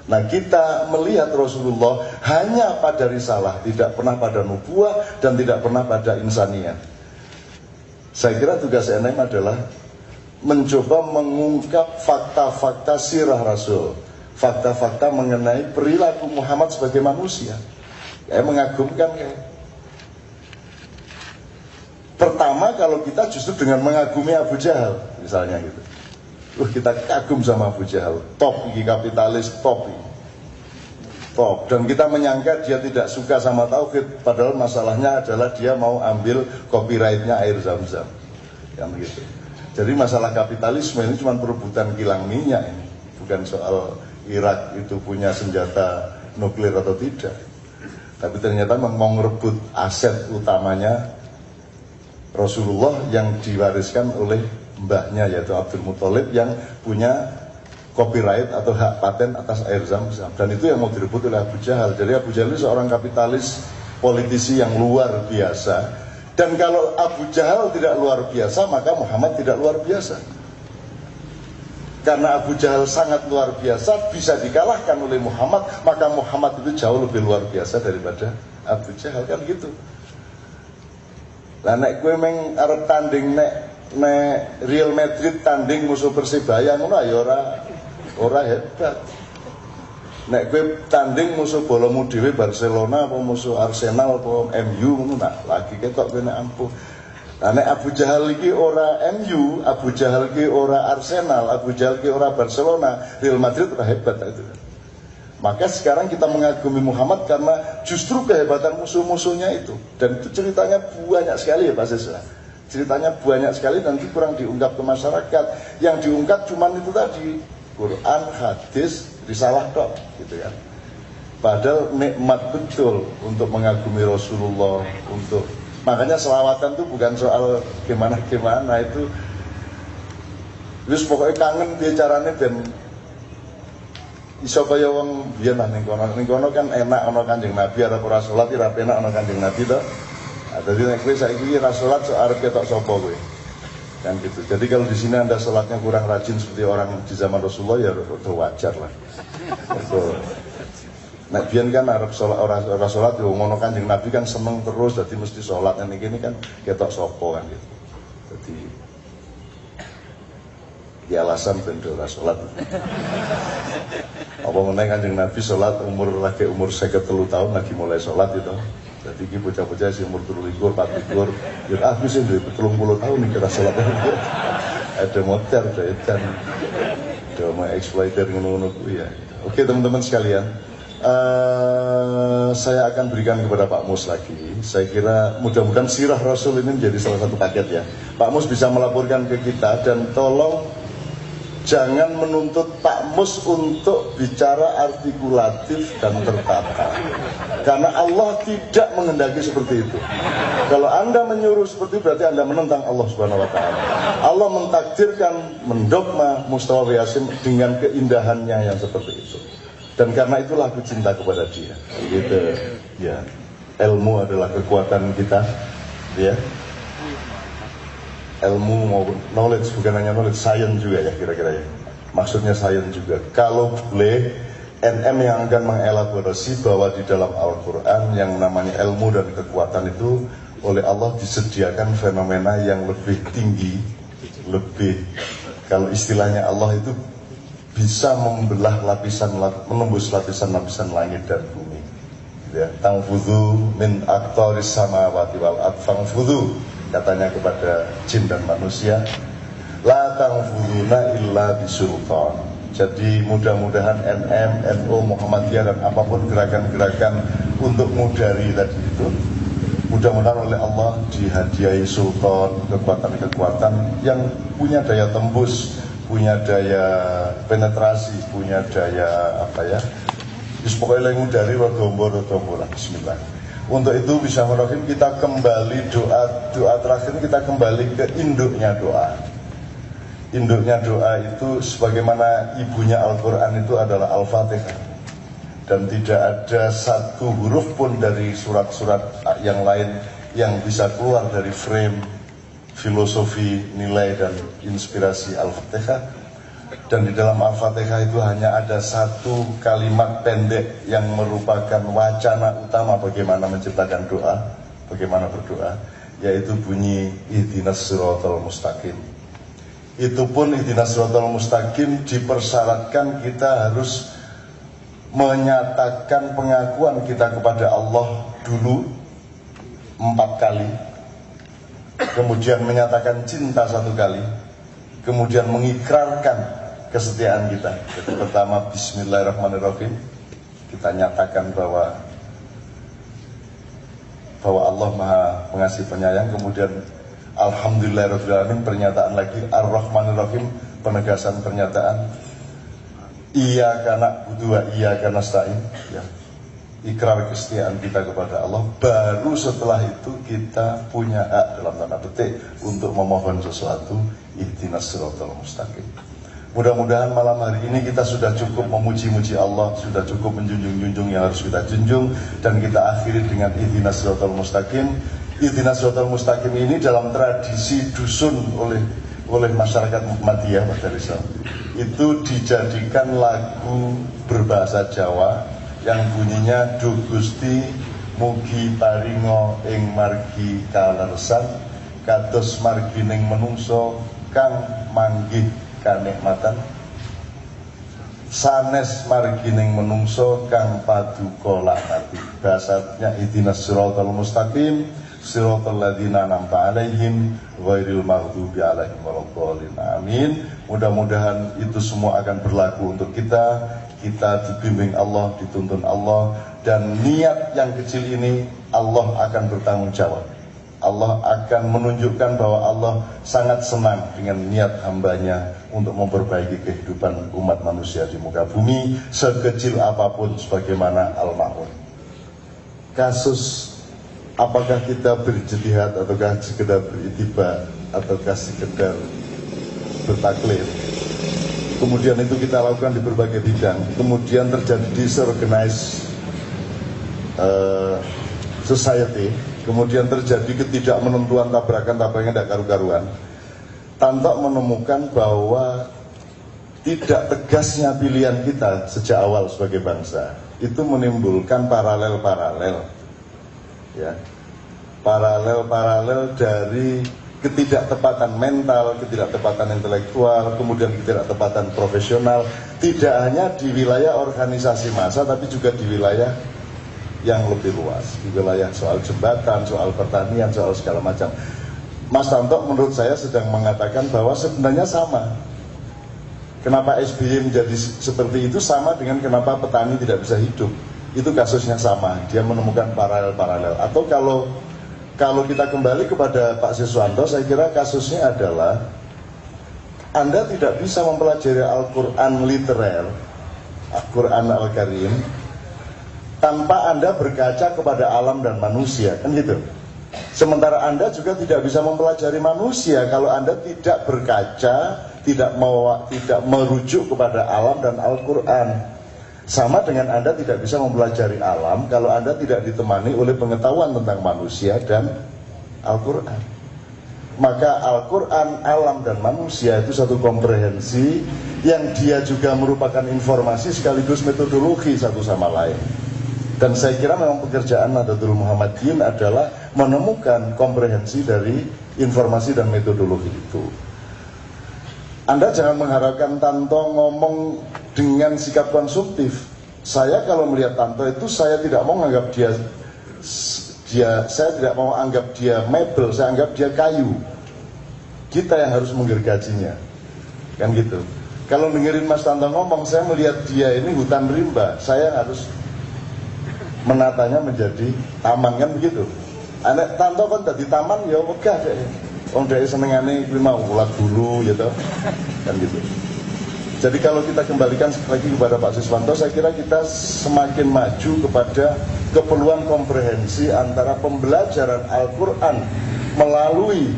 Nah, kita melihat Rasulullah hanya pada risalah, tidak pernah pada nubuah dan tidak pernah pada insaniyah. Saya kira tugas NM adalah mencoba mengungkap fakta-fakta sirah Rasul, fakta-fakta mengenai perilaku Muhammad sebagai manusia. Mengagumkan ya. Pertama, kalau kita justru dengan mengagumi Abu Jahal misalnya gitu. Kita kagum sama Abu Jahal, top, ini kapitalis top. Dan kita menyangka dia tidak suka sama tauhid, padahal masalahnya adalah dia mau ambil copyrightnya air Zam-Zam, yang begitu. Jadi masalah kapitalisme ini cuma perebutan kilang minyak ini, bukan soal Irak itu punya senjata nuklir atau tidak. Tapi ternyata mau merebut aset utamanya Rasulullah yang diwariskan oleh mbahnya, yaitu Abdul Muthalib, yang punya copyright atau hak paten atas air Zam-Zam, dan itu yang mau direbut oleh Abu Jahal. Jadi Abu Jahal itu seorang kapitalis, politisi yang luar biasa, dan kalau Abu Jahal tidak luar biasa, maka Muhammad tidak luar biasa. Karena Abu Jahal sangat luar biasa, bisa dikalahkan oleh Muhammad, maka Muhammad itu jauh lebih luar biasa daripada Abu Jahal, kan gitu. Lah nek kowe meng arep tanding nek Real Madrid tanding musuh Persebaya ngono ya ora hebat. Nek kowe tanding musuh bolomu dhewe Barcelona apa musuh Arsenal apa MU ngono nak lagi ketok kowe nek ampuh. Nah nek Abu Jahal iki ora MU, Abu Jahal iki ora Arsenal, Abu Jahal iki ora Barcelona, Real Madrid ora hebat itu. Maka sekarang kita mengagumi Muhammad karena justru kehebatan musuh-musuhnya itu. Dan itu ceritanya banyak sekali ya Pak Sesra. Ceritanya banyak sekali, nanti kurang diungkap ke masyarakat. Yang diungkap cuman itu tadi, Quran, hadis, risalah tok, gitu kan. Padahal nikmat betul untuk mengagumi Rasulullah, untuk makanya selawatan itu bukan soal gimana-gimana itu. Terus pokoknya kangen dia caranya dan iso kaya wong biyen lah ning kono kan enak ana Kanjeng Nabi arep ora salat ora penak ana Kanjeng Nabi to. Jadi nek kowe saiki ora salat sok arep ketok sapa kowe. Kan gitu. Jadi kalau di sini Anda salatnya kurang rajin seperti orang di zaman Rasulullah ya wajar lah. Nek biyen kan arep salat ora salat yo ngono Kanjeng Nabi kan seneng terus dadi mesti salat nek iki kan ketok sapa kan gitu. Jadi ya alasan ben ora salat. Apa meneh Kanjeng Nabi salat umur 53 tahun lagi mulai salat itu. Jadi iki bocah-bocah sing umur 23, 24, ya aku sih duwe 30 tahun iki ora salat. Ada motor, ada edan. Ada mau exploiter ngono-ngono kuwi ya. Oke teman-teman sekalian, saya akan berikan kepada Pak Mus lagi. Saya kira mudah-mudahan sirah Rasul ini menjadi salah satu paket ya. Pak Mus bisa melaporkan ke kita dan tolong jangan menuntut Pak Mus untuk bicara artikulatif dan tertata. Karena Allah tidak menghendaki seperti itu. Kalau Anda menyuruh seperti itu berarti Anda menentang Allah Subhanahu wa taala. Allah mentakdirkan mendogma Mustafa Yasin dengan keindahannya yang seperti itu. Dan karena itulah aku cinta kepada dia. Gitu. Ya. Ilmu adalah kekuatan kita, ya. Ilmu maupun knowledge, bukan hanya knowledge, science juga ya kira-kira ya. Maksudnya science juga. Kalau boleh, NM yang akan mengelaborasi bahwa di dalam Al-Quran yang namanya ilmu dan kekuatan itu oleh Allah disediakan fenomena yang lebih tinggi, lebih, kalau istilahnya Allah itu bisa membelah lapisan, menembus lapisan-lapisan langit dan bumi. Ya, tangfudhu min aqtaris samawati wal ard fangfudhu, katanya kepada jin dan manusia, la tangfuduna illa bisultan. Jadi mudah-mudahan NM, NU, Muhammadiyah dan apapun gerakan-gerakan untuk mudari tadi itu, mudah-mudahan oleh Allah dihadiahi sultan, kekuatan-kekuatan yang punya daya tembus, punya daya penetrasi, punya daya apa ya, pokoknya yang mudari rodombo lah, bismillah. Untuk itu bismillahirrahmanirrahim kita kembali doa terakhir kita kembali ke induknya doa. Induknya doa itu sebagaimana ibunya Al-Quran itu adalah Al-Fatihah. Dan tidak ada satu huruf pun dari surat-surat yang lain yang bisa keluar dari frame filosofi, nilai dan inspirasi Al-Fatihah Dan di dalam Al-Fatihah itu hanya ada satu kalimat pendek yang merupakan wacana utama bagaimana menciptakan doa, bagaimana berdoa, yaitu bunyi ihdinas siratal mustaqim. Itu pun ihdinas siratal mustaqim dipersyaratkan kita harus menyatakan pengakuan kita kepada Allah dulu 4 kali, kemudian menyatakan cinta 1 kali, kemudian mengikrarkan kesetiaan kita. Jadi pertama bismillahirrahmanirrahim, kita nyatakan bahwa Allah Maha Pengasih Penyayang. Kemudian alhamdulillahirrahmanirrahim, pernyataan lagi. Ar-Rahmanirrahim, penegasan pernyataan. Iyyaka na'budu wa iyyaka nasta'in, ya, ikrar kesetiaan kita kepada Allah. Baru setelah itu kita punya hak dalam tanda petik untuk memohon sesuatu, ihdinas siratal mustaqim. Mudah-mudahan malam hari ini kita sudah cukup memuji-muji Allah, sudah cukup menjunjung-junjung yang harus kita junjung, dan kita akhiri dengan ihdinas siratal mustaqim. Ihdinas siratal mustaqim ini dalam tradisi dusun oleh masyarakat Muhammadiyah, Mas Rizal, itu dijadikan lagu berbahasa Jawa yang bunyinya Do Gusti mugi paringo ing margi kalersan kados margining menungso kang manggih kanikmatan sanes margining menungso kang paduka laknati. Bahasanya ihdinas siratal mustaqim siratal ladzina an'amta 'alaihim ghairil maghdubi 'alaihim waladdallin. Amin. Mudah-mudahan itu semua akan berlaku untuk kita dibimbing Allah, dituntun Allah, dan niat yang kecil ini Allah akan bertanggung jawab. Allah akan menunjukkan bahwa Allah sangat senang dengan niat hambanya untuk memperbaiki kehidupan umat manusia di muka bumi, sekecil apapun sebagaimana Al-Ma'un. Kasus apakah kita berjihad ataukah sekedar beritibar ataukah sekedar bertaklid, kemudian itu kita lakukan di berbagai bidang, kemudian terjadi disorganized society, kemudian terjadi ketidakmenentuan, tabrakan-tabrakan tidak karu-karuan. Tanpa menemukan bahwa tidak tegasnya pilihan kita sejak awal sebagai bangsa itu menimbulkan paralel-paralel, ya, paralel-paralel dari ketidaktepatan mental, ketidaktepatan intelektual, kemudian ketidaktepatan profesional, tidak hanya di wilayah organisasi massa, tapi juga di wilayah yang lebih luas, di wilayah soal jembatan, soal pertanian, soal segala macam. Mas Tanto menurut saya sedang mengatakan bahwa sebenarnya sama. Kenapa SBY menjadi seperti itu sama dengan kenapa petani tidak bisa hidup. Itu kasusnya sama, dia menemukan paralel-paralel. Atau kalau kita kembali kepada Pak Siswanto, saya kira kasusnya adalah Anda tidak bisa mempelajari Al-Quran literal, Al-Quran Al-Karim, tanpa Anda berkaca kepada alam dan manusia, kan gitu. Sementara Anda juga tidak bisa mempelajari manusia kalau Anda tidak berkaca, tidak merujuk kepada alam dan Al-Quran. Sama dengan Anda tidak bisa mempelajari alam kalau Anda tidak ditemani oleh pengetahuan tentang manusia dan Al-Quran. Maka Al-Quran, alam dan manusia itu satu komprehensi yang dia juga merupakan informasi sekaligus metodologi satu sama lain. Dan saya kira memang pekerjaan Nahdlatul Muhammadiyyin adalah menemukan komprehensi dari informasi dan metodologi itu. Anda jangan mengharapkan Tanto ngomong dengan sikap konsumtif. Saya kalau melihat Tanto itu, saya tidak mau menganggap saya tidak mau anggap dia mebel, saya anggap dia kayu. Kita yang harus menggergajinya, kan gitu. Kalau dengerin Mas Tanto ngomong, saya melihat dia ini hutan rimba, saya harus menatanya menjadi taman, kan begitu. Anak Tanto kan tadi taman ya megah deh. Wong dhek senengane kuwi mau ulat dulu ya toh. Kan gitu. Jadi kalau kita kembalikan lagi kepada Pak Siswanto, saya kira kita semakin maju kepada keperluan komprehensi antara pembelajaran Al-Quran melalui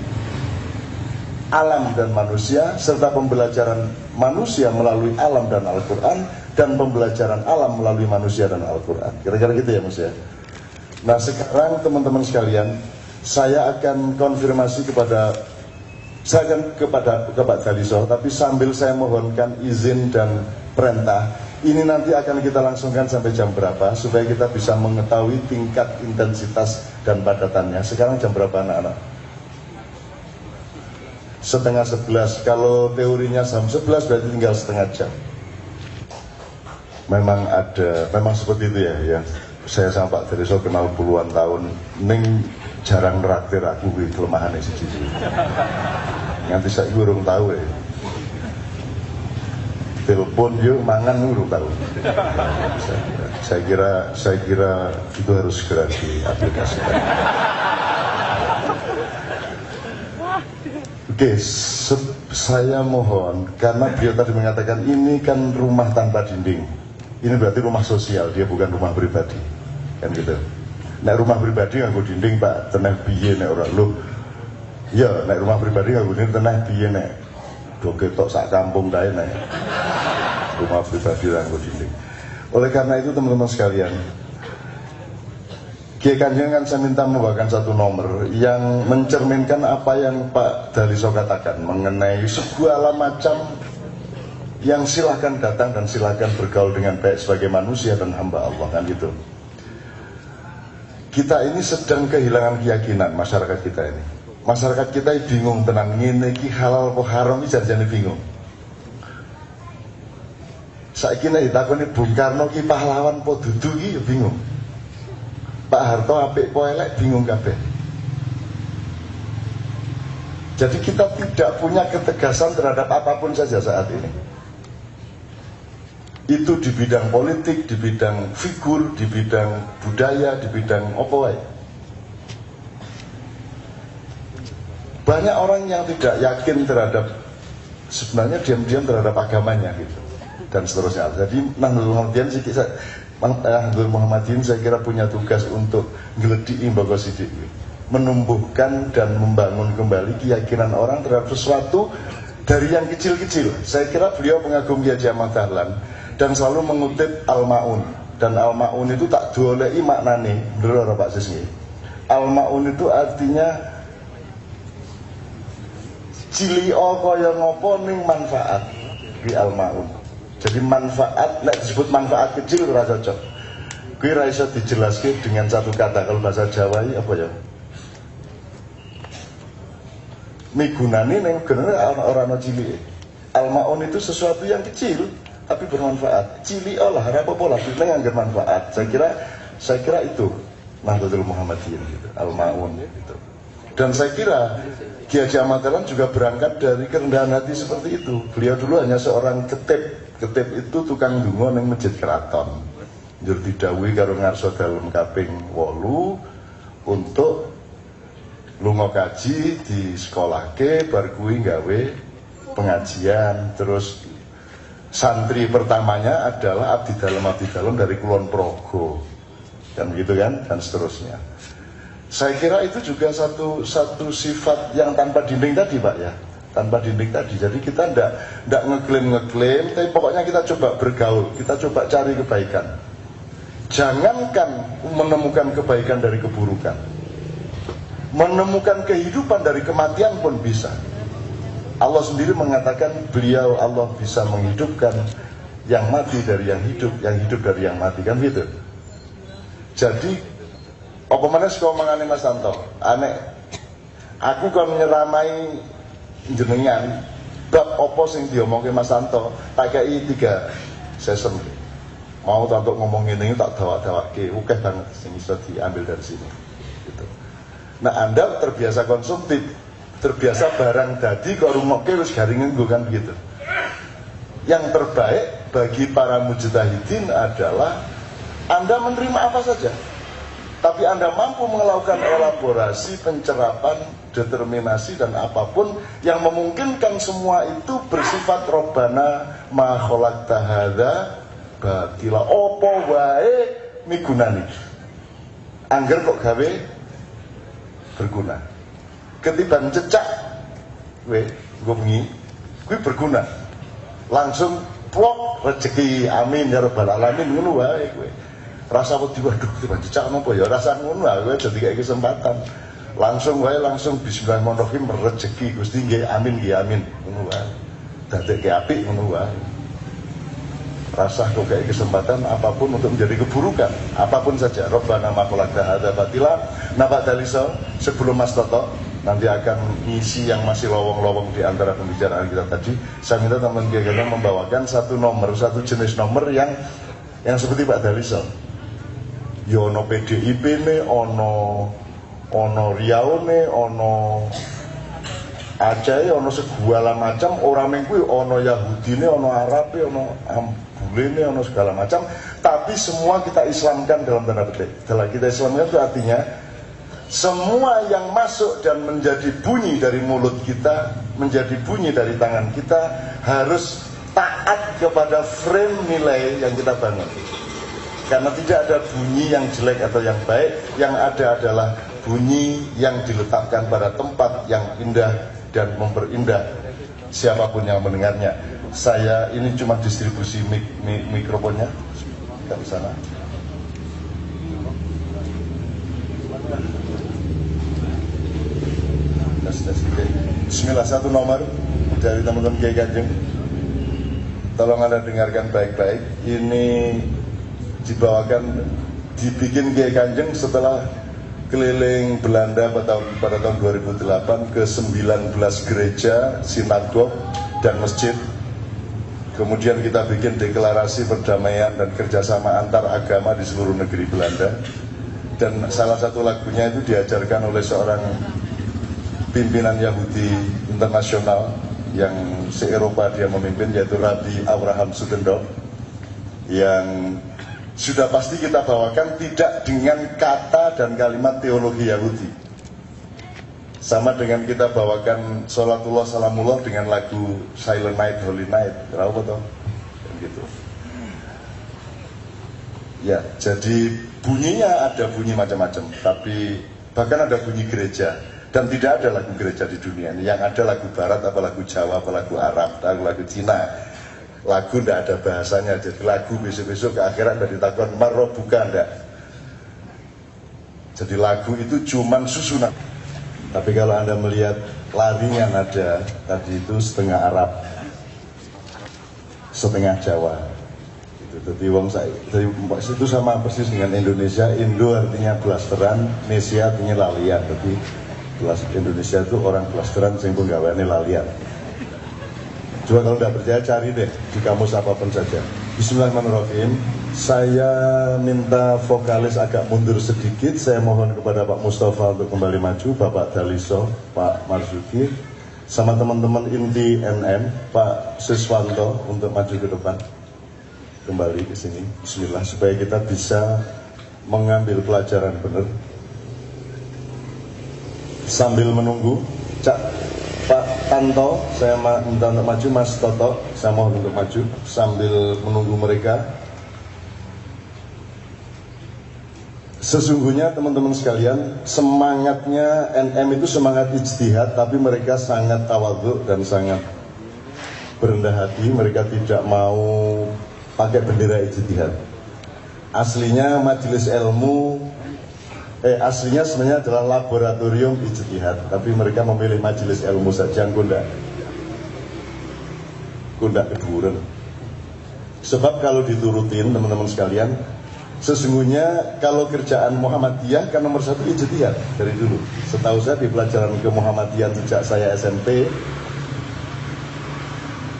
alam dan manusia, serta pembelajaran manusia melalui alam dan Al-Quran, dan pembelajaran alam melalui manusia dan Al-Quran. Kira-kira gitu ya Mas ya. Nah sekarang teman-teman sekalian, saya akan konfirmasi kepada Saya akan ke Pak Daliso, tapi sambil saya mohonkan izin dan perintah, ini nanti akan kita langsungkan sampai jam berapa, supaya kita bisa mengetahui tingkat intensitas dan padatannya. Sekarang jam berapa anak-anak? 10:30. Kalau teorinya jam 11 berarti tinggal setengah jam. Memang seperti itu ya. Saya sama Pak Daliso kenal puluhan tahun, ning jarang neraktir aku kuwi kelemahannya siji. Nganti saya urung tahu ya. Telepon yuk mangan urung tahu. Saya kira itu harus segera diaplikasikan. Oke, saya mohon, karena beliau tadi mengatakan ini kan rumah tanpa dinding. Ini berarti rumah sosial, dia bukan rumah pribadi. Kan gitu. Nek rumah pribadi nganggo dinding Pak, teneh piye nek ora lho. Ya, nek rumah pribadi nganggo dinding teneh piye nek do ketok sak kampung kae nek rumah pribadi nganggo dinding. Oleh karena itu teman-teman sekalian, Kiai Kanjeng kan saya minta membawakan satu nomor yang mencerminkan apa yang Pak Daliso katakan mengenai segala macam yang silakan datang dan silakan bergaul dengan baik sebagai manusia dan hamba Allah, kan gitu. Kita ini sedang kehilangan keyakinan masyarakat kita ini. Masyarakat kita bingung tenang ngene iki halal apa haram iki jarjane bingung. Saiki nek ditakoni Bung Karno ki pahlawan apa dudu ki ya bingung. Pak Harto apik apa elek bingung kabeh. Jadi kita tidak punya ketegasan terhadap apapun saja saat ini. Itu di bidang politik, di bidang figur, di bidang budaya, di bidang apa wae. Banyak orang yang tidak yakin terhadap, sebenarnya diam-diam terhadap agamanya gitu, dan seterusnya. Jadi Nahdlatul Muhammadiyin saya kira punya tugas untuk ngelediki mbaka sidik, menumbuhkan dan membangun kembali keyakinan orang terhadap sesuatu dari yang kecil-kecil. Saya kira beliau pengagum Kiai Haji Ahmad Dahlan dan selalu mengutip Al-Ma'un, dan Al-Ma'un itu tak doleki maknane, bener ora Pak Sisngi. Al-Ma'un itu artinya cilio kaya ngopo ning manfaat di Al-Ma'un. Jadi manfaat, nek disebut manfaat kecil ora cocok. Kuwi ora iso dijelaske dengan satu kata, kalau bahasa Jawa iki apa ya? Migunani ning gene ora ana cilike. Al-Ma'un itu sesuatu yang kecil tapi bermanfaat. Cili olah apa-apa lah kita nganggur manfaat. Saya kira itu Nahdlatul Muhammadiyin gitu, Al-Ma'un gitu. Dan saya kira Kiai Haji Ahmad Dahlan juga berangkat dari kerendahan hati seperti itu. Beliau dulu hanya seorang ketip. Ketip itu tukang donga ning masjid keraton. Njur didhawuhi karo ngarsa dalem kaping 8 untuk lunga kaji di sekolahke bar kuwi gawe pengajian. Terus santri pertamanya adalah abdi dalam dari Kulon Progo, kan begitu kan, dan seterusnya. Saya kira itu juga satu sifat yang tanpa dinding tadi Pak ya, tanpa dinding tadi. Jadi kita ndak ngeklaim, tapi pokoknya kita coba bergaul, kita coba cari kebaikan. Jangankan menemukan kebaikan dari keburukan, menemukan kehidupan dari kematian pun bisa. Allah sendiri mengatakan beliau Allah bisa menghidupkan yang mati dari yang hidup dari yang mati, kan gitu. Jadi apa mana sekolah mengane Mas Tanto, aneh aku kan nyeramai jenengan bab apa sing diomongke Mas Tanto, tak kei 3 season. Mau Tanto ngomong ini tak dawak-dawakke, akeh banget sing bisa diambil dari sini gitu. Nah, Anda terbiasa konsumtif, terbiasa barang dadi kok rumokke wis garing nggo kan begitu. Yang terbaik bagi para mujtahidin adalah Anda menerima apa saja, tapi Anda mampu melakukan elaborasi, pencerapan, determinasi dan apapun yang memungkinkan semua itu bersifat Robbana ma khalaqta hadza batila, opo wae migunani. Angger kok gawe berguna. Ketiban cecak gue bengi gue berguna, langsung plok rezeki, amin ya rabbal alamin, ngono wae gue. Rasa wedi waduh ketiban cecak napa ya, rasa ngono wae dadi kayak kesempatan. langsung bismillahirrahmanirrahim rezeki Gusti nggih amin ngono wae. Dadekke apik ngono wae. Rasah kok kayak kesempatan apapun untuk menjadi keburukan, apapun saja. Rabbana ma khalaqta hadza batila. Nah Pak Daliso, sebelum Mas Toto nanti akan ngisi yang masih lowong-lowong di antara pembicaraan kita tadi, saya minta teman kita membawakan satu jenis nomor yang seperti Pak Daliso. Ya ono PDIP ne, ono Riau ne, ono Aceh, ono segala macam orang mengkui, ono Yahudi ne, ono Arab ne, ono Ambule ne, ono segala macam. Tapi semua kita Islamkan dalam tanda petik. Setelah kita Islamkan itu artinya semua yang masuk dan menjadi bunyi dari mulut kita, menjadi bunyi dari tangan kita harus taat kepada frame nilai yang kita bangun. Karena tidak ada bunyi yang jelek atau yang baik, yang ada adalah bunyi yang diletakkan pada tempat yang indah dan memperindah siapapun yang mendengarnya. Saya ini cuma distribusi mikrofonnya, nggak di sana. Bismillah, satu nomor dari teman-teman Kiai Kanjeng. Tolong Anda dengarkan baik-baik. Ini dibikin Kiai Kanjeng setelah keliling Belanda pada tahun 2008 ke 19 gereja, sinagog, dan masjid. Kemudian kita bikin deklarasi perdamaian dan kerjasama antar agama di seluruh negeri Belanda. Dan salah satu lagunya itu diajarkan oleh seorang pimpinan Yahudi internasional yang se-Eropa dia memimpin, yaitu Rabbi Abraham Sudendorf, yang sudah pasti kita bawakan tidak dengan kata dan kalimat teologi Yahudi, sama dengan kita bawakan Sholatullah Salamullah dengan lagu Silent Night Holy Night, kenapa toh? Gitu. Ya, jadi bunyinya ada bunyi macam-macam, tapi bahkan ada bunyi gereja. Dan tidak ada lagu gereja di dunia ini. Yang ada lagu barat, apa lagu Jawa, apa lagu Arab, lagu Cina. Lagu tidak ada bahasanya. Jadi lagu besok-besok ke akhirat tidak ditakutkan marroh bukan, enggak. Jadi lagu itu cuman susunan. Tapi kalau Anda melihat larinya nada tadi itu setengah Arab, setengah Jawa. Jadi wong saya itu sama persis dengan Indonesia. Indo artinya blasteran, Nesia artinya lalian. Tapi Indonesia itu orang blasteran sing penggaweane lalian. Coba kalau tidak percaya cari deh di kamus apapun saja. Bismillahirrahmanirrahim. Saya minta vokalis agak mundur sedikit. Saya mohon kepada Pak Mustafa untuk kembali maju, Bapak Daliso, Pak Marzuki, sama teman-teman inti NM, Pak Siswanto untuk maju ke depan. Kembali ke sini. Bismillah, supaya kita bisa mengambil pelajaran benar. Sambil menunggu, Pak Tanto, saya minta untuk maju, Mas Toto, saya mohon untuk maju sambil menunggu mereka. Sesungguhnya teman-teman sekalian, semangatnya NM itu semangat ijtihad, tapi mereka sangat tawadhu dan sangat berendah hati. Mereka tidak mau pakai bendera ijtihad. Aslinya majelis ilmu, aslinya sebenarnya adalah laboratorium ijtihad, tapi mereka memilih majelis ilmu saja, kundak keduren. Sebab kalau diturutin teman-teman sekalian, sesungguhnya kalau kerjaan Muhammadiyah kan nomor satu ijtihad dari dulu. Setahu saya di pelajaran ke Muhammadiyah sejak saya SMP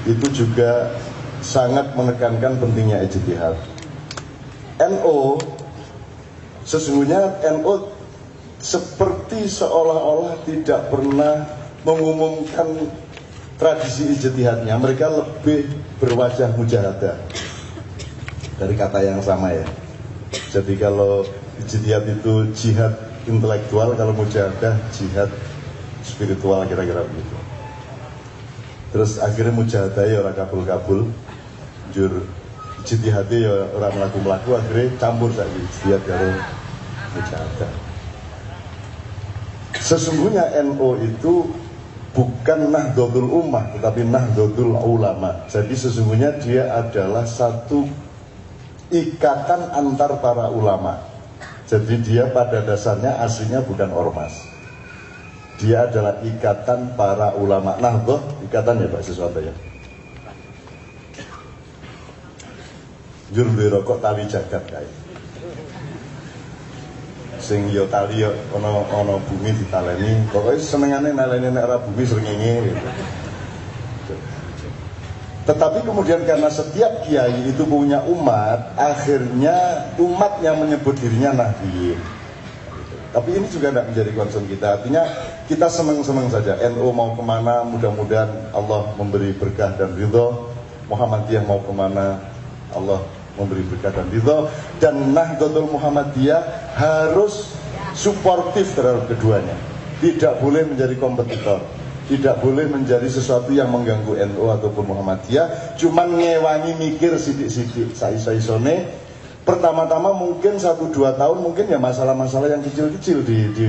itu juga sangat menekankan pentingnya ijtihad. NO sesungguhnya NO seperti seolah-olah tidak pernah mengumumkan tradisi ijtihadnya. Mereka lebih berwajah mujahadah dari kata yang sama ya. Jadi kalau ijtihad itu jihad intelektual, kalau mujahadah jihad spiritual, kira-kira begitu. Terus akhirnya mujahadah ya orang kabul-kabul, jur ijtihad ya orang melaku-melaku, akhirnya campur saja ijtihad karo mujahadah. Sesungguhnya NO itu bukan Nahdlatul Ummah, tetapi Nahdlatul Ulama. Jadi sesungguhnya dia adalah satu ikatan antar para ulama. Jadi dia pada dasarnya aslinya bukan ormas. Dia adalah ikatan para ulama Nahdlatul, ikatan ya Pak sesuatu ya. Jur rokok tali jagat kae. Sing yo tali yo ana bumi ditaleni, pokoke senengane naleni nek ora bumi srengenge gitu. Tetapi kemudian karena setiap kiai itu punya umat, akhirnya umatnya menyebut dirinya Nahdliyin. Tapi ini juga tidak menjadi concern kita. Artinya kita senang-senang saja. NU mau kemana, mudah-mudahan Allah memberi berkah dan ridho. Muhammadiyah mau kemana, Allah memberi berkah dan ridho. Dan Nahdlatul Muhammadiyah harus suportif terhadap keduanya. Tidak boleh menjadi kompetitor. Tidak boleh menjadi sesuatu yang mengganggu NU ataupun Muhammadiyah. Cuman ngewangi mikir sidik-sidik saiso-isone. Pertama-tama mungkin 1-2 tahun mungkin ya masalah-masalah yang kecil-kecil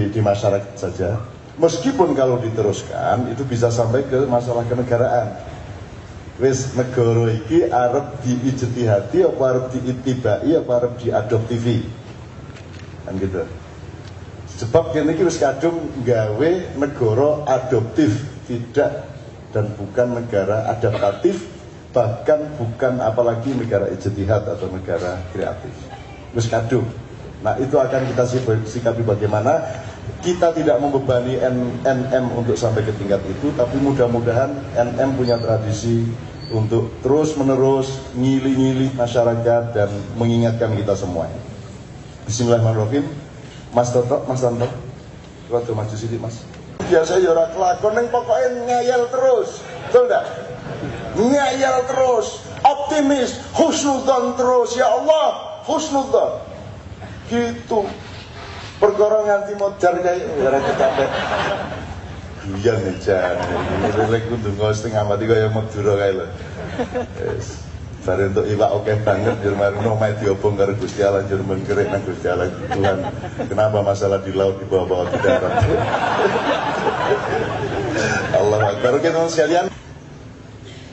di masyarakat saja. Meskipun kalau diteruskan itu bisa sampai ke masalah kenegaraan. Wis negara iki arep diijtihadi apa arep diitibai apa arep diadoptivi. Kan gitu. Sebab kene iki wis kadung gawe negara adoptif, tidak dan bukan negara adaptatif. Bahkan bukan apalagi negara ijtihad atau negara kreatif. Wis kadung. Nah itu akan kita sikapi bagaimana. Kita tidak membebani NM untuk sampai ke tingkat itu, tapi mudah-mudahan NM punya tradisi untuk terus-menerus ngili-ngili masyarakat dan mengingatkan kita semuanya. Bismillahirrahmanirrahim. Mas Toto, Mas Tanto, waktu maju sini Mas. Biasa ya ora kelakon neng pokoknya ngeyel terus, betul enggak? Ngeyel terus, optimis, husnudzon terus, ya Allah, husnudzon. Gitu. Perkara nganti modar kayak ora capek. Iya nih jan, lek kudu ngosting amati kaya Madura kae lho. Wis. Bare untuk iwak oke banget Jerman nomai diobong karo Gusti Allah Jerman kerek nang Gusti Allah Tuhan. Kenapa masalah di laut di bawah-bawah di darat? Allah Akbar. Oke teman sekalian.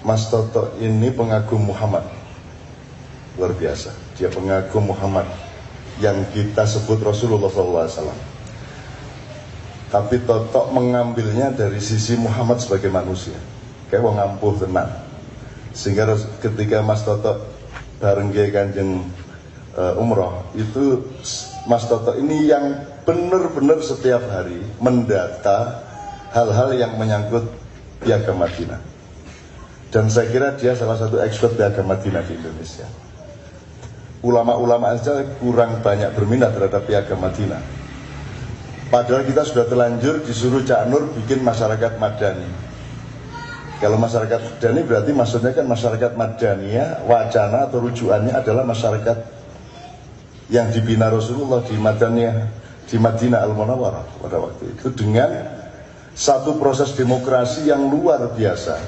Mas Toto ini pengagum Muhammad. Luar biasa. Dia pengagum Muhammad yang kita sebut Rasulullah SAW. Tapi Toto mengambilnya dari sisi Muhammad sebagai manusia. Kayak wong ampuh tenang. Sehingga ketika Mas Toto bareng Kanjeng umroh, itu Mas Toto ini yang benar-benar setiap hari mendata hal-hal yang menyangkut Piagam Madinah. Dan saya kira dia salah satu expert Piagam Madinah di Indonesia. Ulama-ulama saja kurang banyak berminat terhadap Piagam Madinah. Padahal kita sudah terlanjur disuruh Cak Nur bikin masyarakat madani. Kalau masyarakat madani berarti maksudnya kan masyarakat madaniyah, wacana atau rujukannya adalah masyarakat yang dibina Rasulullah di Madaniyah, di Madinah Al-Munawwarah pada waktu itu dengan satu proses demokrasi yang luar biasa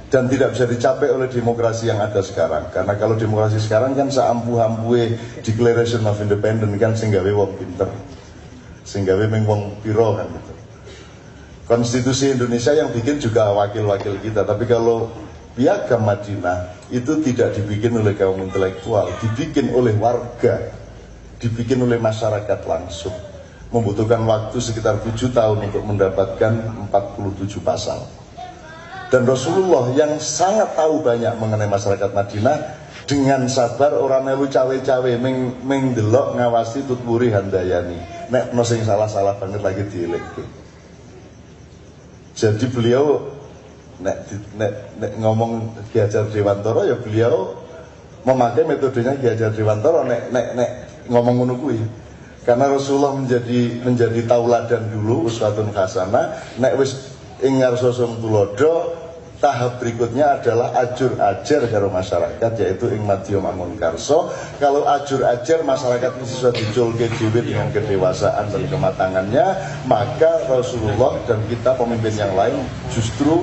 dan tidak bisa dicapai oleh demokrasi yang ada sekarang. Karena kalau demokrasi sekarang kan seampuh-ampuhe Declaration of Independence kan sing gawe wong pinter, sing gawe ming wong piro kan gitu. Konstitusi Indonesia yang bikin juga wakil-wakil kita. Tapi kalau Piagam Madinah itu tidak dibikin oleh kaum intelektual, dibikin oleh warga, dibikin oleh masyarakat langsung. Membutuhkan waktu sekitar 7 tahun untuk mendapatkan 47 pasal. Dan Rasulullah yang sangat tahu banyak mengenai masyarakat Madinah, dengan sabar orang melu cawe-cawe meng delok ngawasi tutwuri handayani. Nek no sing salah-salah banget lagi dielek. Jadi beliau nek ngomong Ki Hajar Dewantara ya beliau memakai metodenya Ki Hajar Dewantara nek ngomong ngono kuwi. Karena Rasulullah menjadi tauladan dulu uswatun hasanah, nek wis ing ngarsa tulodo, tahap berikutnya adalah ajur ajar karo masyarakat, yaitu ing madya mangun karso. Kalau ajur ajar masyarakat ini sudah diculke dhewe dengan kedewasaan dan kematangannya, maka Rasulullah dan kita pemimpin yang lain justru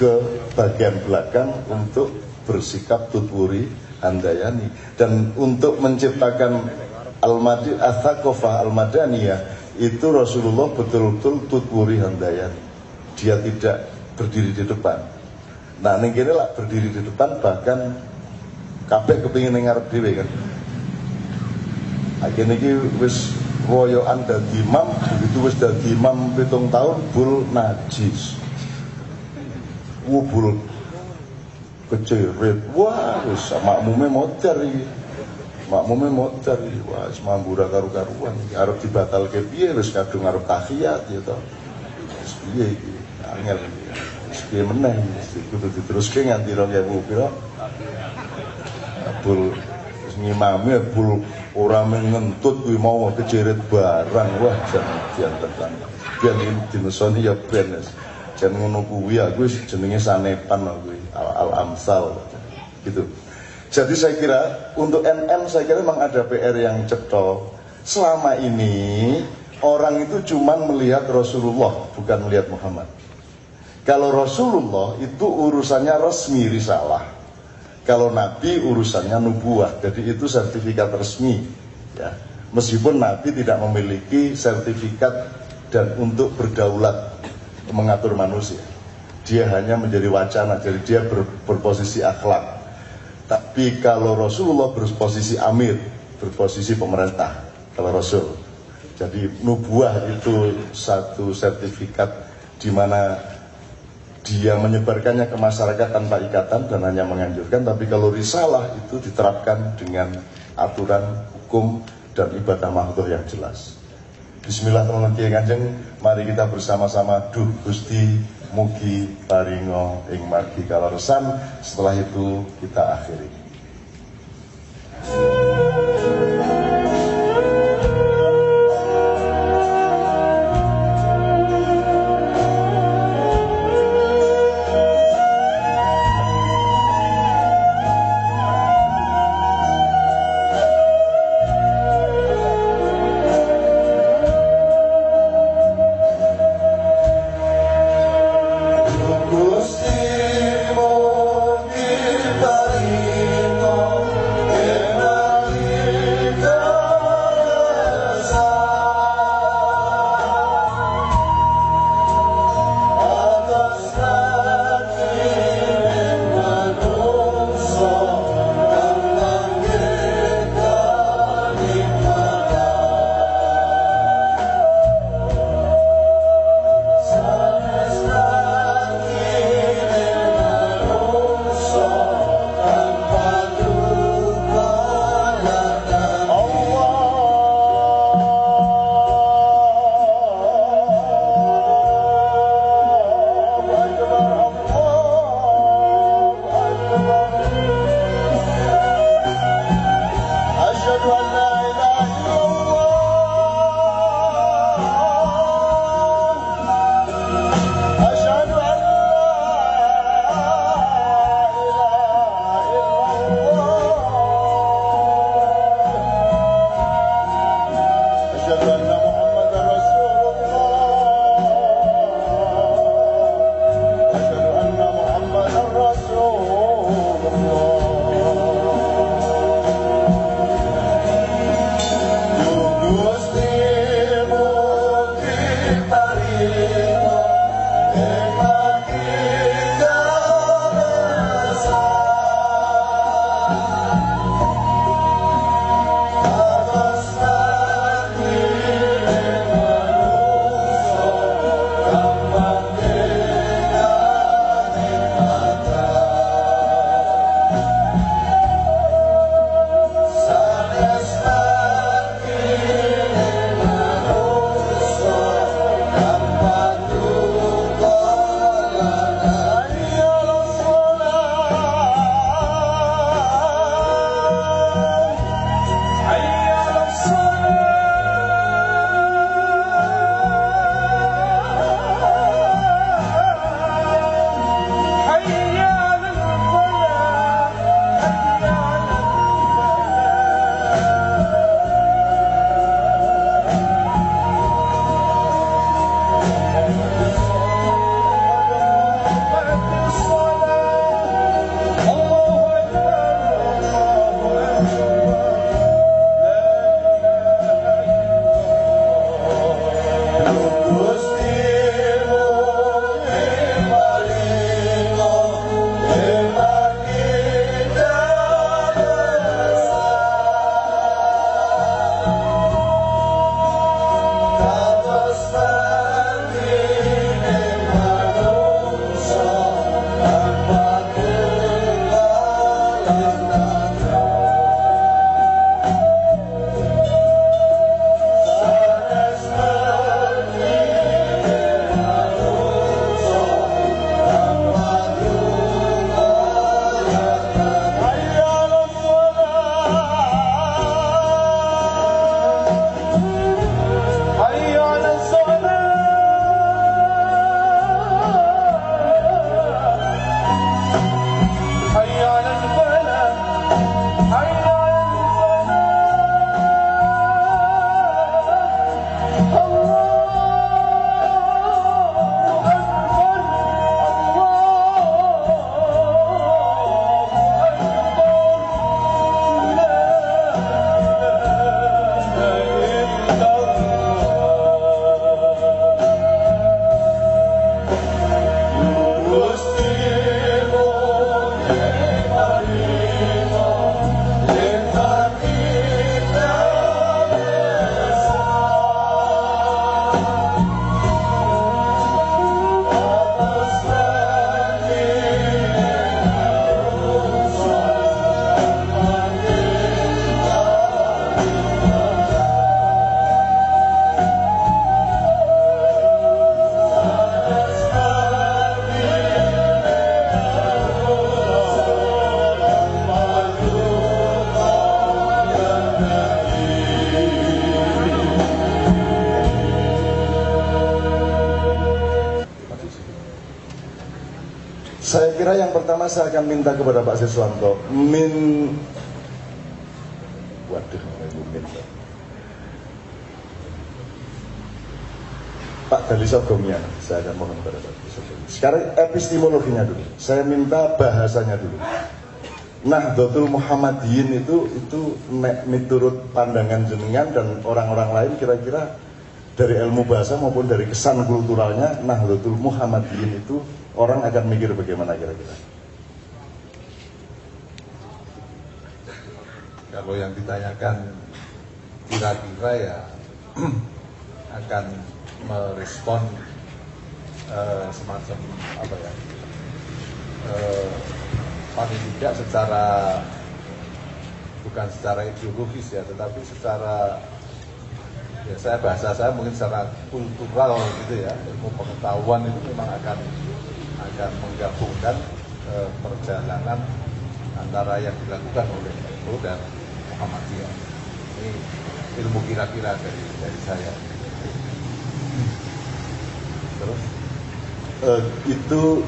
ke bagian belakang untuk bersikap tutwuri handayani dan untuk menciptakan al-thaqafah al-madaniyah itu Rasulullah betul-betul tutwuri handayani. Dia tidak berdiri di depan. Nah, ning kene lah berdiri di depan, bahkan kabeh kepengin ning ngarep dhewe kan. Akhirnya iki wis royoan dadi imam, begitu wis dadi imam 7 tahun bul najis. Bul keceret, wah wis makmume modar iki. Makmume modar iki, wah wis mambura karu-karuan iki. Arep dibatalke piye wis kadung arep tahiyat ya to. Wis piye iki? Angel iki. Wis piye meneh iki kudu diteruske nganti 2000 pira. Bul ngimame bul ora ngentut kuwi mau keceret barang, wah jan tenan. Biyen dinesoni ya ben jan ngono kuwi aku jenenge sanepan kuwi al-amsal gitu. Jadi saya kira untuk NM saya kira memang ada PR yang cetha. Selama ini orang itu cuman melihat Rasulullah bukan melihat Muhammad. Kalau Rasulullah itu urusannya resmi risalah. Kalau Nabi urusannya nubuah, jadi itu sertifikat resmi, ya. Meskipun Nabi tidak memiliki sertifikat dan untuk berdaulat mengatur manusia, dia hanya menjadi wacana, jadi dia berposisi akhlak. Tapi kalau Rasulullah berposisi amir, berposisi pemerintah, kalau Rasul. Jadi nubuah itu satu sertifikat di mana dia menyebarkannya ke masyarakat tanpa ikatan dan hanya menganjurkan, tapi kalau risalah itu diterapkan dengan aturan hukum dan ibadah makhluk yang jelas. Bismillahirrahmanirrahim. Mari kita bersama-sama duh Gusti mugi paringo ing margi kaleresan. Setelah itu kita akhiri. Gusti mugi paringi pertama saya akan minta kepada Pak Siswanto waduh, Pak Dali Sogongnya, saya akan mohon kepada Pak Dali Sogongnya. Sekarang epistemologinya dulu, saya minta bahasanya dulu. Nahdlatul Muhammadiyin itu menurut pandangan jenengan dan orang-orang lain kira-kira dari ilmu bahasa maupun dari kesan kulturalnya, Nahdlatul Muhammadiyin itu orang akan mikir bagaimana kira-kira? Kalau yang ditanyakan kira-kira ya akan merespon semacam apa ya, paling tidak secara bukan secara ideologis ya, tetapi secara ya bahasa saya mungkin secara kultural gitu ya, ilmu pengetahuan itu memang akan menggabungkan perjalanan antara yang dilakukan oleh NU dan Muhammadiyah. Ini ilmu kira-kira dari saya. Terus itu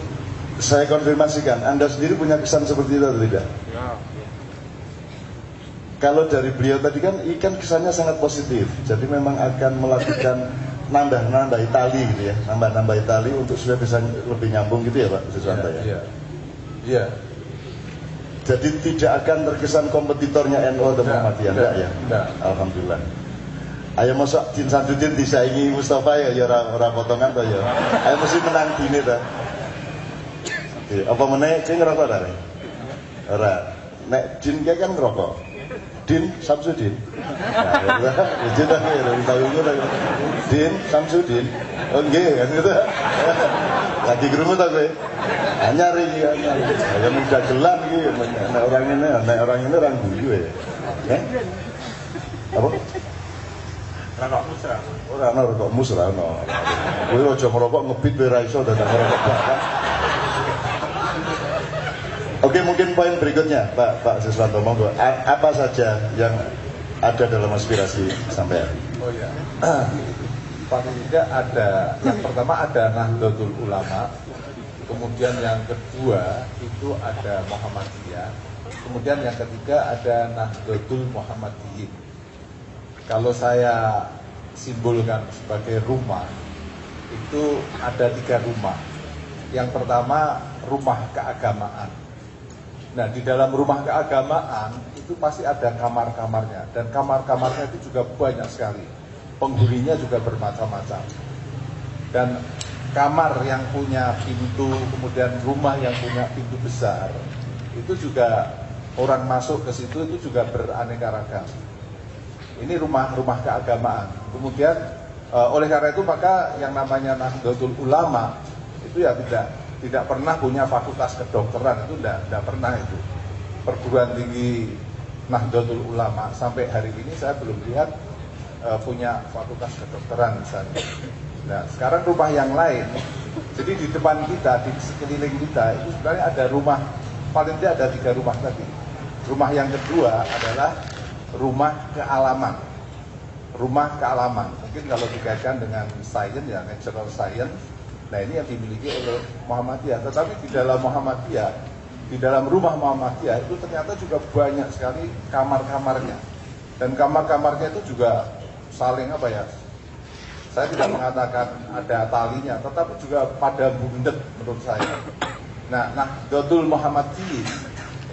saya konfirmasikan, Anda sendiri punya kesan seperti itu atau tidak? Ya. Kalau dari beliau tadi kan kesannya sangat positif, jadi memang akan melakukan nambah tali gitu ya, nambah tali untuk supaya bisa lebih nyambung gitu ya Pak Siswanto ya? Iya. Jadi tidak akan terkesan kompetitornya NU atau Muhammadiyah, enggak ya? Enggak. Alhamdulillah. Ayo masuk Jin Samsudin disaingi Mustafa ya orang potongan toh ya. Ayo mesti menang dini ta. Apa meneh sing ngerokok ta? Ora. Nek Jin kae kan ngerokok. Din Samsudin. Nah, Jin ta tahu Din Samsudin. Oh nggih kan gitu. Lagi krungu ta kowe? Anyar iki anyar. Ya mung dagelan iki nek orang ini orang guyu ya. Apa? Rokok musra. Ora ana rokok musra ono. Kowe aja ngerokok ngebit wae ra iso dadak ngerokok bakar. Oke, mungkin poin berikutnya Pak Siswanto, monggo. Apa saja yang ada dalam aspirasi sampean? Oh ya. Paling tidak ada, yang pertama ada Nahdlatul Ulama, kemudian yang kedua itu ada Muhammadiyah, kemudian yang ketiga ada Nahdlatul Muhammadiyin. Kalau saya simbolkan sebagai rumah, itu ada 3 rumah. Yang pertama rumah keagamaan. Nah, di dalam rumah keagamaan itu pasti ada kamar-kamarnya, dan kamar-kamarnya itu juga banyak sekali. Penghuninya juga bermacam-macam. Dan kamar yang punya pintu, kemudian rumah yang punya pintu besar, itu juga orang masuk ke situ itu juga beraneka ragam. Ini rumah-rumah keagamaan. Kemudian oleh karena itu maka yang namanya Nahdlatul Ulama itu ya tidak pernah punya fakultas kedokteran, itu tidak pernah itu. Perguruan tinggi Nahdlatul Ulama sampai hari ini saya belum lihat punya fakultas kedokteran misalnya. Nah, sekarang rumah yang lain, jadi di depan kita, di sekeliling kita itu sebenarnya ada rumah, paling tidak ada 3 rumah tadi. Rumah yang kedua adalah rumah kealaman. Rumah kealaman, mungkin kalau dikaitkan dengan sains ya, natural science. Nah, ini yang dimiliki oleh Muhammadiyah. Tetapi di dalam Muhammadiyah, di dalam rumah Muhammadiyah itu ternyata juga banyak sekali kamar-kamarnya. Dan kamar-kamarnya itu juga saling apa ya, saya tidak mengatakan ada talinya, tetapi juga pada bundet menurut saya. Nah, Nahdlatul Muhammadiyin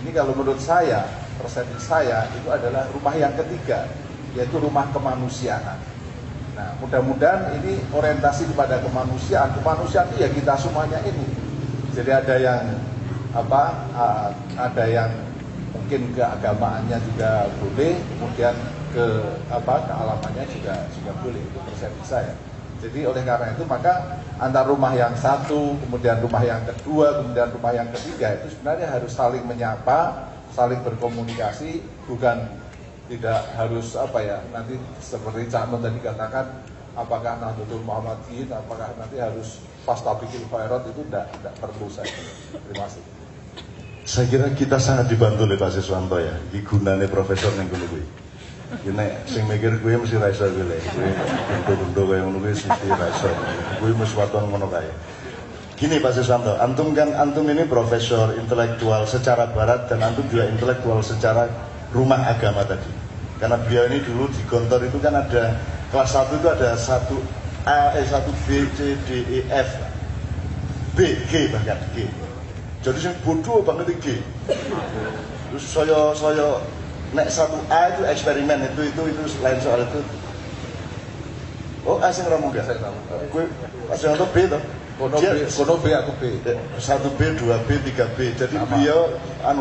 ini kalau menurut saya, persepsi saya itu adalah rumah yang ketiga, yaitu rumah kemanusiaan. Nah, mudah-mudahan ini orientasi kepada kemanusiaan. Kemanusiaan itu ya kita semuanya ini. Jadi ada yang ada yang mungkin keagamaannya juga boleh, kemudian kealamannya juga boleh, itu persepsi saya. Jadi oleh karena itu maka antara rumah yang satu, kemudian rumah yang kedua, kemudian rumah yang ketiga itu sebenarnya harus saling menyapa, saling berkomunikasi, bukan tidak harus nanti seperti Cak Nun tadi katakan apakah Nahdlatul Muhammadiyin, apakah nanti harus Fastabikil Khairat, itu tidak perlu saya. Terima kasih. Saya kira kita sangat dibantu oleh Pak Siswanto ya, di gunane profesor yang kulo kuwi. Nek sing mikir kuwi mesti ra iso kuwi. Bentuk-bentuk kaya ngono kuwi mesti ra iso. Kuwi mesti waton ngono kae. Gini Pak Siswanto, antum ini profesor intelektual secara barat dan antum juga intelektual secara rumah agama tadi. Karena beliau ini dulu di Gontor itu kan ada kelas 1 itu ada 1A, 1B, C, D, E, F, B, G bahkan G. Jadi yang bodoh banget G. Terus saya nek 1A itu eksperimen itu lain soal itu. Oh, asing ramu enggak? Gue asing atau B toh? Kono B aku B. 1B, 2B, 3B. Jadi beliau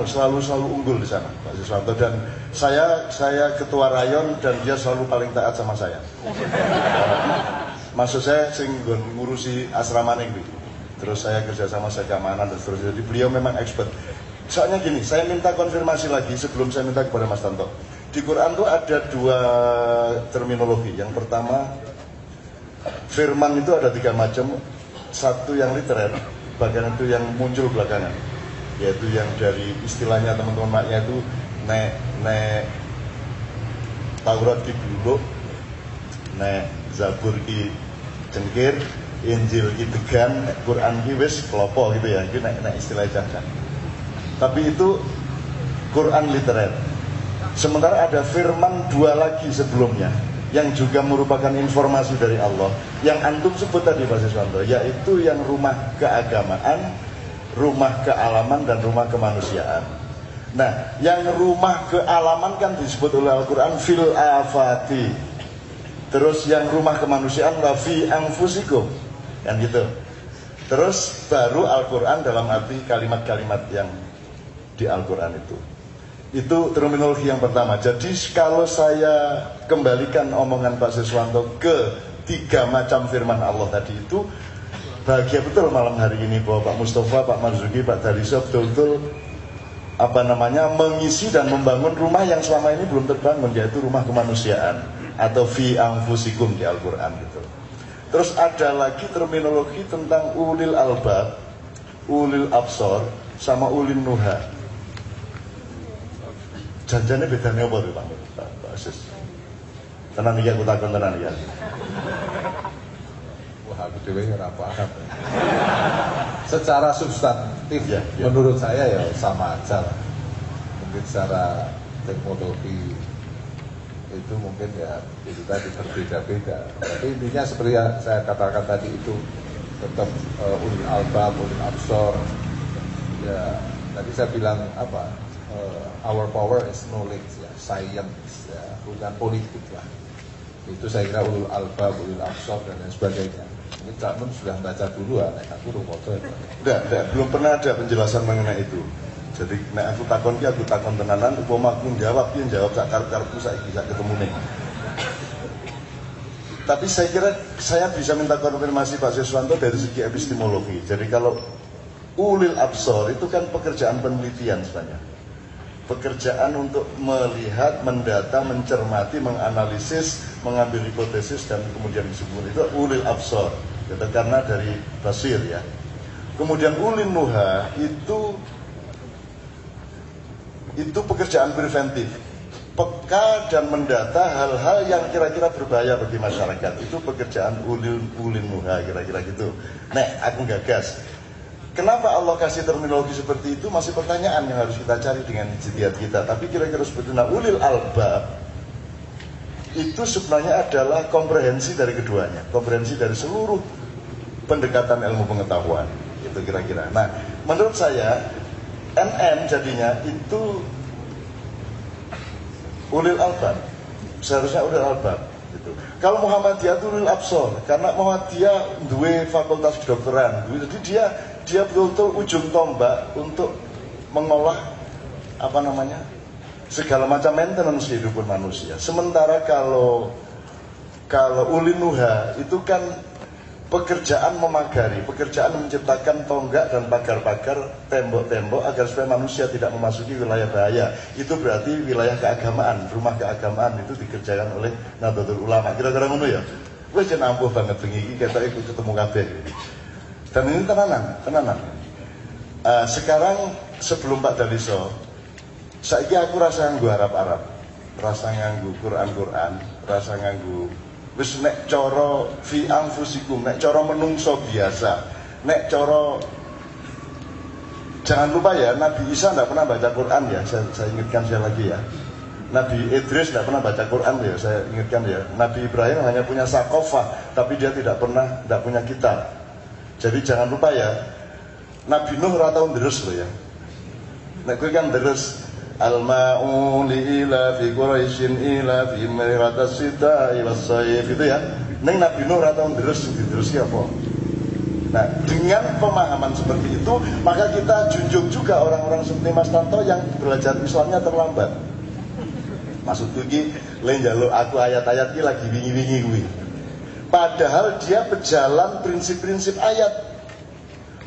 selalu unggul di sana, Pak Siswanto, dan saya ketua rayon dan dia selalu paling taat sama saya. Maksud saya sing ngurusi asrama ning iki. Terus saya kerja sama saya keamanan dan seterusnya. Jadi beliau memang expert. Soalnya gini, saya minta konfirmasi lagi sebelum saya minta kepada Mas Tanto. Di Quran itu ada 2 terminologi. Yang pertama, firman itu ada 3 macam. Satu yang literer, bagian itu yang muncul belakangan, yaitu yang dari istilahnya teman-teman maknya itu nek Taurat ki bluluk, nek Zabur ki cengkir, Injil ki degan, Quran ki wis klopo gitu ya. Itu nek istilah jajan. Tapi itu Quran literer. Sementara ada firman 2 lagi sebelumnya yang juga merupakan informasi dari Allah yang antum sebut tadi Pak Siswanto, yaitu yang rumah keagamaan, rumah kealaman, dan rumah kemanusiaan. Nah, yang rumah kealaman kan disebut oleh Al-Quran fil afati. Terus yang rumah kemanusiaan la fi anfusikum, kan gitu. Terus baru Al-Quran dalam arti kalimat-kalimat yang di Al-Quran itu. Itu terminologi yang pertama. Jadi kalau saya kembalikan omongan Pak Siswanto ke 3 macam firman Allah tadi itu, bahagia betul malam hari ini bahwa Pak Mustafa, Pak Marzuki, Pak Dariso betul-betul mengisi dan membangun rumah yang selama ini belum terbangun, yaitu rumah kemanusiaan atau fi anfusikum di Al-Quran gitu. Terus ada lagi terminologi tentang ulil albab, ulil absor, sama ulil nuha. Janjane bedanya apa tuh Pak Asis? Tenan iki aku takon tenan ya. Wah, aku dhewe ora paham. Secara substantif ya. Menurut saya ya sama aja lah. Mungkin secara teknologi itu mungkin ya itu tadi berbeda-beda. Tapi intinya seperti yang saya katakan tadi itu tetap ulil albab, ulil absor. Ya, tadi saya bilang apa? Our power is knowledge, ya, science, ya, bukan politik lah. Itu saya kira ulul albab, ulul absor dan lain sebagainya. Ini Cak Nun sudah baca dulu, aku rumoto itu. Enggak, belum pernah ada penjelasan mengenai itu. Jadi nek aku takon tenanan, upama aku jawab sak karep-karepku saiki bisa ketemu nih. Tapi saya kira saya bisa minta konfirmasi Pak Siswanto dari segi epistemologi. Jadi kalau ulil absor itu kan pekerjaan penelitian sebenarnya. Pekerjaan untuk melihat, mendata, mencermati, menganalisis, mengambil hipotesis dan kemudian disebut itu ulil absor. Gitu, karena dari basir ya. Kemudian ulil nuha itu pekerjaan preventif, peka dan mendata hal-hal yang kira-kira berbahaya bagi masyarakat. Itu pekerjaan ulil nuha kira-kira gitu. Nek aku gagas. Kenapa Allah kasih terminologi seperti itu masih pertanyaan yang harus kita cari dengan ijtihad kita. Tapi kira-kira seperti itu. Nah, ulil albab itu sebenarnya adalah komprehensi dari keduanya, komprehensi dari seluruh pendekatan ilmu pengetahuan. Itu kira-kira. Nah, menurut saya NN jadinya itu ulil albab. Seharusnya ulil albab. Gitu. Kalau Muhammadiyah itu ulil absor, karena Muhammadiyah dua fakultas kedokteran, jadi dia betul-betul ujung tombak untuk mengolah segala macam maintenance kehidupan manusia. Sementara kalau ulinuha itu kan pekerjaan memagari, pekerjaan menciptakan tonggak dan pagar-pagar, tembok-tembok agar supaya manusia tidak memasuki wilayah bahaya. Itu berarti wilayah keagamaan, rumah keagamaan itu dikerjakan oleh Nahdlatul Ulama. Kira-kira ngono ya. Wes jan ampuh banget bengi iki ketok ikut ketemu kabeh. Dan ini tenanan. Sekarang sebelum Pak Daliso, saiki aku rasa nganggo Arab-Arab, rasa nganggo Quran, rasa nganggo wis nek cara fi anfusikum, nek cara menungso biasa, nek coro, jangan lupa ya, Nabi Isa tidak pernah baca Quran ya, saya ingatkan sekali lagi ya. Nabi Idris tidak pernah baca Quran ya, saya ingatkan ya. Nabi Ibrahim hanya punya sakofah, tapi dia tidak punya kitab. Jadi jangan lupa ya, Nabi Nuh ratau deres loh ya. Nek kowe kan deres al-ma'u li ila fi quraisyin ila fi miratas sita'i was-sayf itu ya. Ning Nabi Nuh ratau deres diteruski apa? Nah, dengan pemahaman seperti itu, maka kita junjung juga orang-orang seperti Mas Tanto yang belajar Islamnya terlambat. Maksudku iki le njaluk aku ayat-ayat iki lagi wingi-wingi kuwi. Padahal dia berjalan prinsip-prinsip ayat.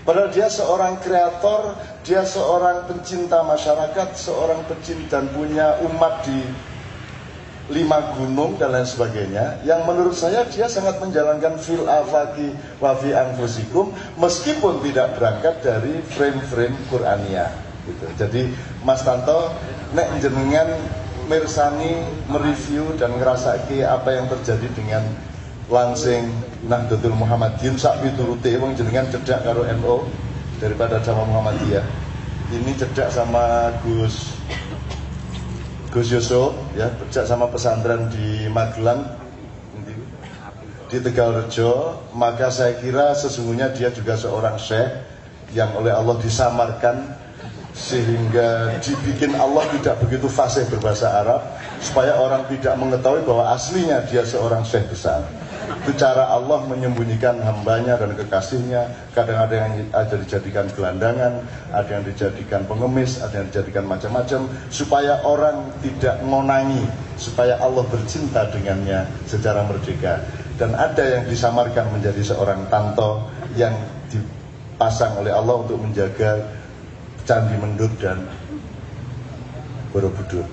Padahal dia seorang kreator, dia seorang pencinta masyarakat, seorang pencinta dan punya umat di 5 gunung dan lain sebagainya. Yang menurut saya dia sangat menjalankan fil afaqi wa fi anfusikum meskipun tidak berangkat dari frame-frame Qur'aniyah gitu. Jadi Mas Tanto nek jenengan mirsani, mereview dan ngerasake apa yang terjadi dengan langsing Nahdlatul Muhammadiyyin sak piturute wong jenengan cedak karo NU daripada Jamaah Muhammadiyah. Ini cedak sama Gus Yusuf ya, cedak sama pesantren di Magelang di Tegalrejo, maka saya kira sesungguhnya dia juga seorang syekh yang oleh Allah disamarkan sehingga dibikin Allah tidak begitu fasih berbahasa Arab supaya orang tidak mengetahui bahwa aslinya dia seorang syekh besar. Itu cara Allah menyembunyikan hambanya dan kekasihnya. Kadang ada yang dijadikan gelandangan, ada yang dijadikan pengemis, ada yang dijadikan macam-macam supaya orang tidak ngonangi, supaya Allah bercinta dengannya secara merdeka. Dan ada yang disamarkan menjadi seorang Tanto yang dipasang oleh Allah untuk menjaga Candi Mendut dan Borobudur.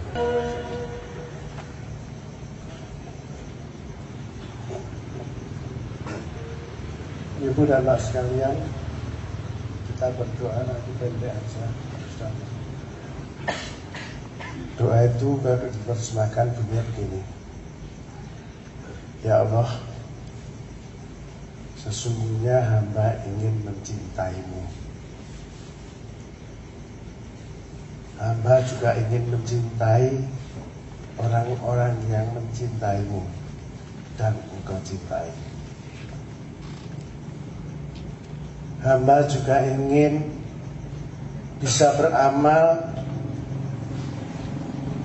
Ibu dan Pak sekalian, kita berdoa nanti pendek aja. Doa itu baru diterjemahkan dunia begini. Ya Allah, sesungguhnya hamba ingin mencintaimu. Hamba juga ingin mencintai orang-orang yang mencintaimu dan engkau cintai. Hamba juga ingin bisa beramal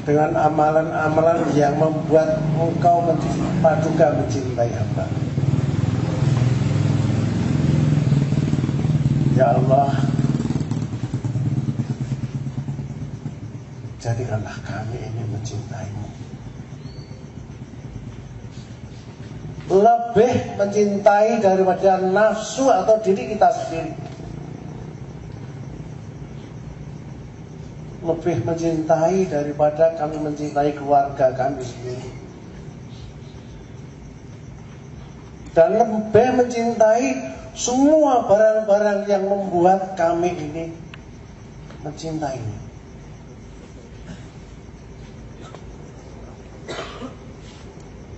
dengan amalan-amalan yang membuat engkau paduka mencintai hamba. Ya Allah, jadikanlah kami ini mencintaimu, lebih mencintai daripada nafsu atau diri kita sendiri, lebih mencintai daripada kami mencintai keluarga kami sendiri, dan lebih mencintai semua barang-barang yang membuat kami ini mencintainya.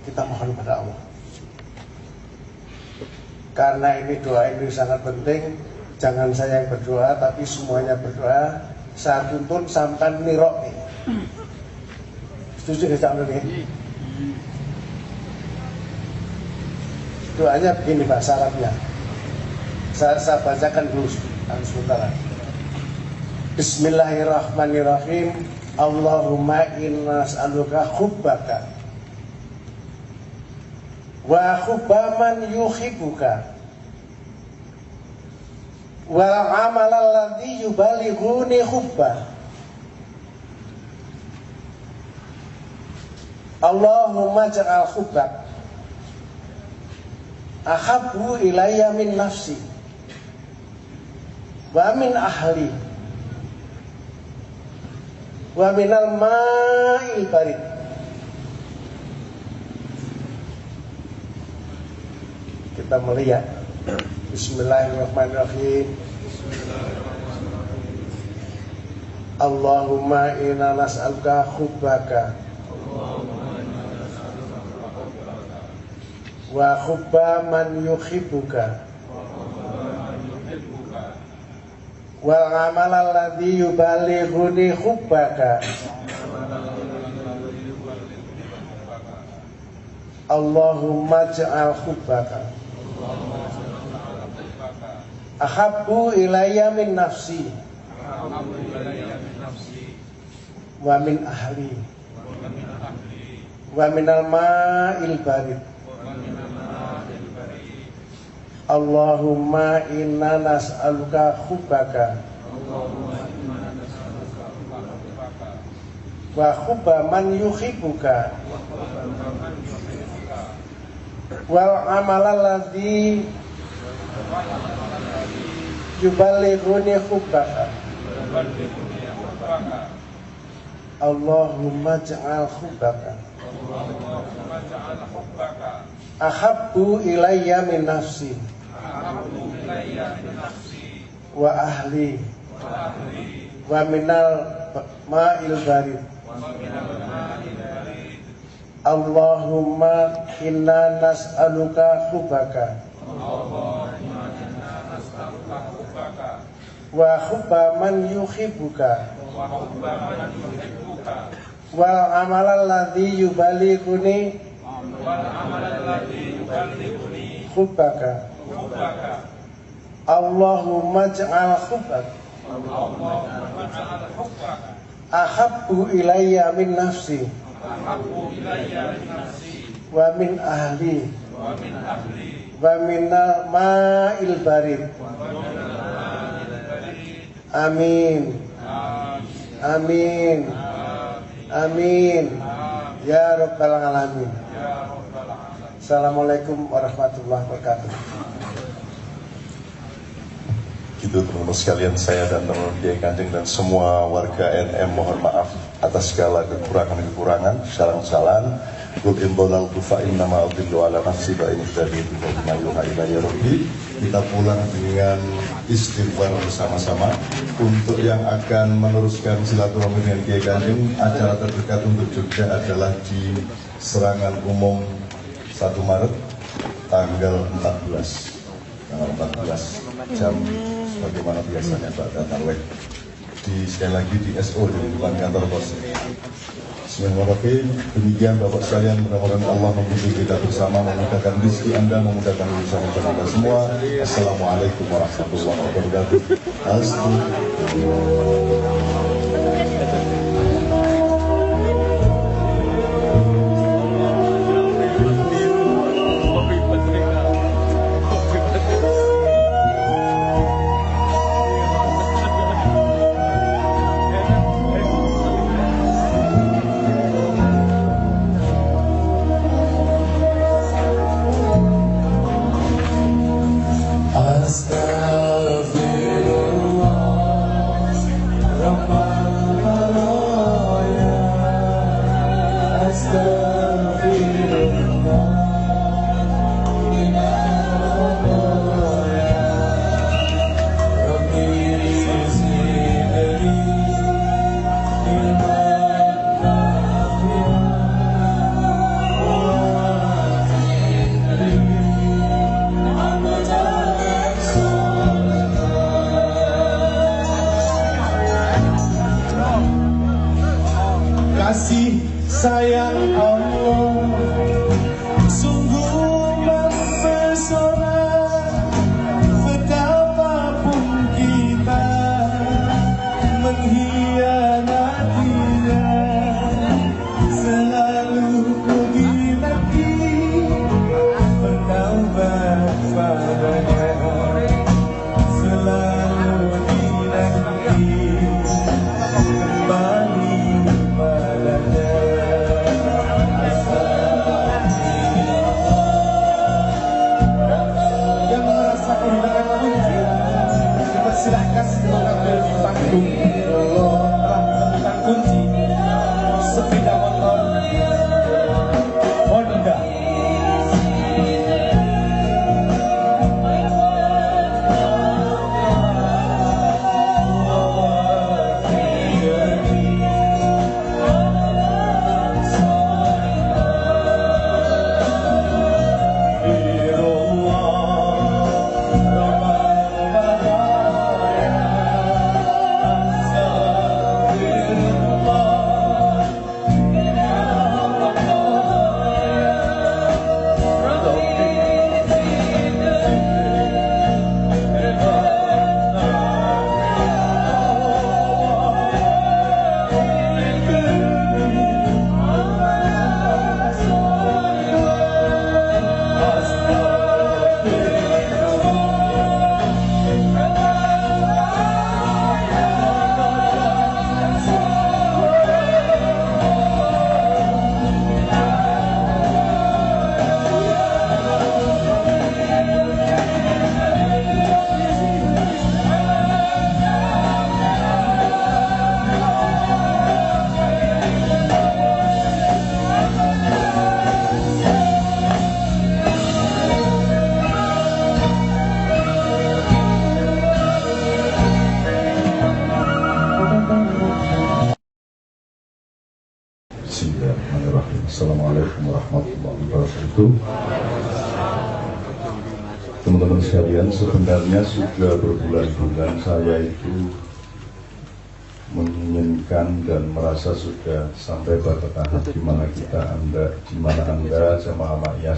Kita mohon pada Allah. Karena ini doa ini sangat penting, jangan saya yang berdoa, tapi semuanya berdoa. Saya tuntun sampai nirok nih. Setuju gak nih? Doanya begini bahasa Arabnya. Saya bacakan dulu sebentar. Bismillahirrahmanirrahim. Allahumma inna nas'aluka hubbaka wa hubba man yuhibbuka wal amal alladhi yubalighuni hubba. Allahumma ja'al hubbak ahabbu ilayya min nafsi wa min ahli wa minal ma'il barid. Kita melihat. Bismillahirrahmanirrahim. Allahumma inna nas'aluka hubbaka wa hubba man yuhibbuka wal amal alladzi yubalighuni hubbaka Allahumma ja'al hubbaka ahabbu ilayya min nafsi wa min ahli wa minal ma'il barid Allahumma inna nas'aluka hubbaka wa hubba man yuhibbuka wal amala alladzi yuballighuni hubbaka Allahumma ja'al hubbaka ahabbu ilayya min nafsi wa ahli wa minal ma'il barid Allahumma inna nas'aluka hubbaka wa hubba man yuhibbuka wal amala alladzi yubalighuni hubbaka Allahumma ja'al hubbaka ahabbu ilayya min nafsi wa min ahli wa minal ma'il barid amin amin amin ya rabbal alamin. Assalamualaikum warahmatullahi wabarakatuh. Gitu teman-teman sekalian, saya dan teman-teman Kiai Kanjeng dan semua warga NM mohon maaf atas segala kekurangan-kekurangan, kesalahan-kesalahan. Qul in dhalaltu fa innama adillu ala nafsi wa in ihtadaitu fa bima yuha ilayya rabbi. Kita pulang dengan istighfar bersama-sama. Untuk yang akan meneruskan silaturahmi dengan Kiai Kanjeng, acara terdekat untuk Jogja adalah di Serangan Umum 1 Maret tanggal 14 jam sebagaimana biasanya pada tarwek sekali lagi di SO di depan kantor pos. Bismillahirrahmanirrahim. Demikian Bapak sekalian, mudah-mudahan Allah membimbing kita bersama, memudahkan rezeki Anda, memudahkan urusan Anda semua. Assalamualaikum warahmatullahi wabarakatuh. Kasih sayang Allah sungguh mempesona, betapapun kita mengkhianatinya, selalu ku dinanti bertaubat padanya, selalu dinanti kembali padanya. Bismillahirrahmanirrahim. Assalamualaikum warahmatullahi wabarakatuh. Teman-teman sekalian, sebenarnya sudah berbulan-bulan saya itu menginginkan dan merasa sudah sampai pada tahap di mana anda jamaah ma'iyah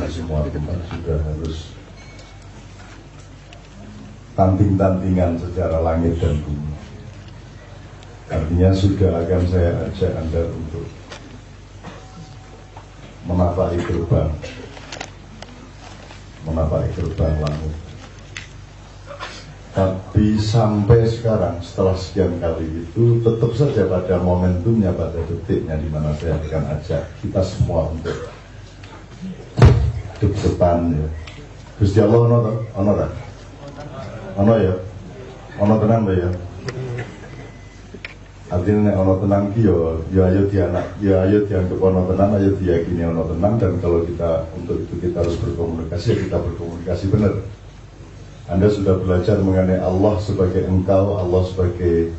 semua tempat sudah harus tanding-tandingan secara langit dan bumi. Artinya sudah akan saya ajak anda untuk menapaki gerbang langit. Tapi sampai sekarang setelah sekian kali itu tetap saja pada momentumnya, pada detiknya di mana saya akan ajak kita semua untuk depan ya. Gusti Allah ono ya, ono tenang ya. Artinya nek ono tenang ki yo ayo dianggap ono tenang, ayo diyakini ono tenang, dan kalau kita untuk itu kita harus berkomunikasi, kita berkomunikasi benar. Anda sudah belajar mengenai Allah sebagai engkau, Allah sebagai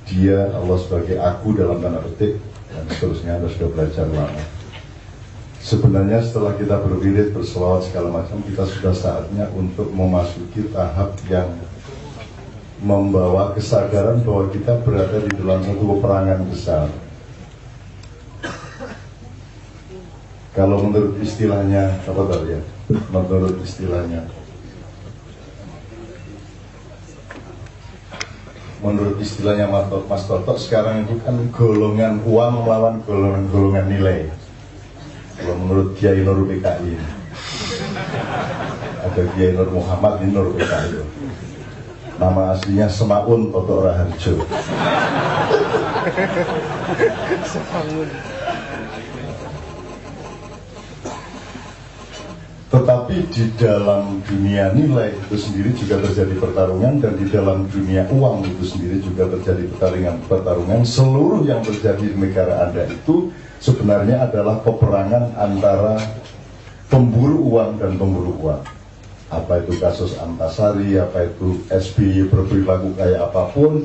dia, Allah sebagai aku dalam tanda petik, dan seterusnya Anda sudah belajar lama. Sebenarnya setelah kita berwirid, berselawat segala macam, kita sudah saatnya untuk memasuki tahap yang membawa kesadaran bahwa kita berada di dalam satu peperangan besar. Kalau menurut istilahnya, apa tadi ya? Menurut istilahnya Mas Toto, sekarang itu kan golongan uang melawan golongan nilai. Kalau menurut Kiai Nur PKI, ada Kiai Nur Muhammad ini Nur PKI. Nama aslinya Semaun Toto Raharjo. Tetapi di dalam dunia nilai itu sendiri juga terjadi pertarungan, dan di dalam dunia uang itu sendiri juga terjadi pertarungan. Seluruh yang terjadi di negara Anda itu sebenarnya adalah peperangan antara pemburu uang dan pemburu uang. Apa itu kasus Antasari, apa itu SBY berperilaku kayak apapun,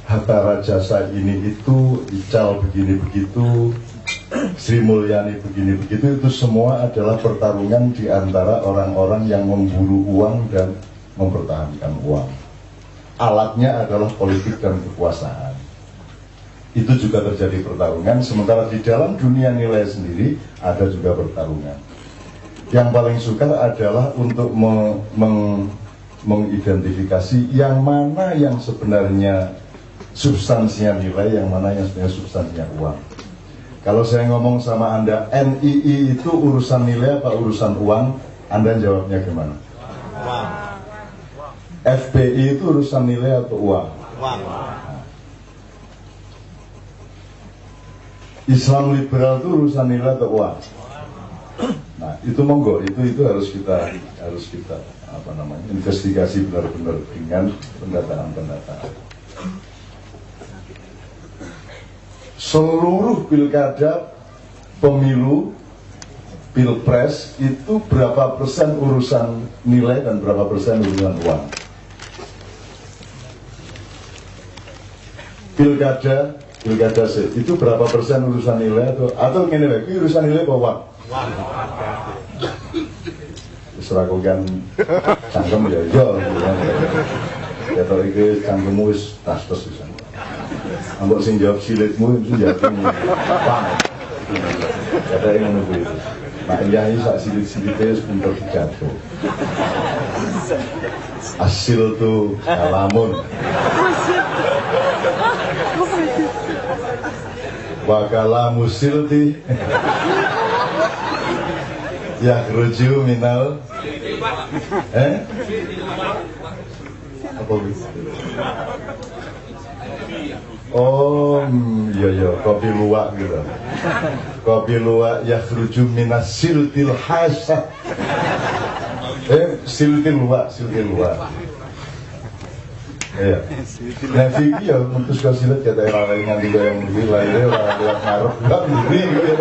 Hatta Rajasa ini itu, Ical begini begitu, Sri Mulyani begini begitu, itu semua adalah pertarungan di antara orang-orang yang memburu uang dan mempertahankan uang. Alatnya adalah politik dan kekuasaan. Itu juga terjadi pertarungan, sementara di dalam dunia nilai sendiri ada juga pertarungan. Yang paling sukar adalah untuk mengidentifikasi yang mana yang sebenarnya substansinya nilai, yang mana yang sebenarnya substansinya uang. Kalau saya ngomong sama Anda, NII itu urusan nilai apa urusan uang? Anda jawabnya gimana? Uang. FPI itu urusan nilai atau uang? Uang. Islam liberal itu urusan nilai atau uang? Nah, itu monggo, itu harus kita investigasi benar-benar dengan pendataan. Seluruh pilkada, pemilu, pilpres itu berapa persen urusan nilai dan berapa persen urusan uang? Pilkada itu berapa persen urusan nilai atau gini lagi, urusan nilai apa uang? Serakukan cangkem ya tau iki cangkemmu wis tas-tas bisa. Ambok sing jawab silitmu itu jawabnya pang. Kata yang menunggu itu. Nah iya sak silit-silitnya sebentar jatuh. Asil tuh kalamun. Wakala musilti yakhruju minal apa gitu? Oh iya kopi luwak gitu. Kopi luwak yakhruju minas siltil hasad. Siltil luwak. Iya. Nah, Vicky ya putus ke silet kata orang lain nganti yang lebih lahirnya orang ngarep nggak begini gitu.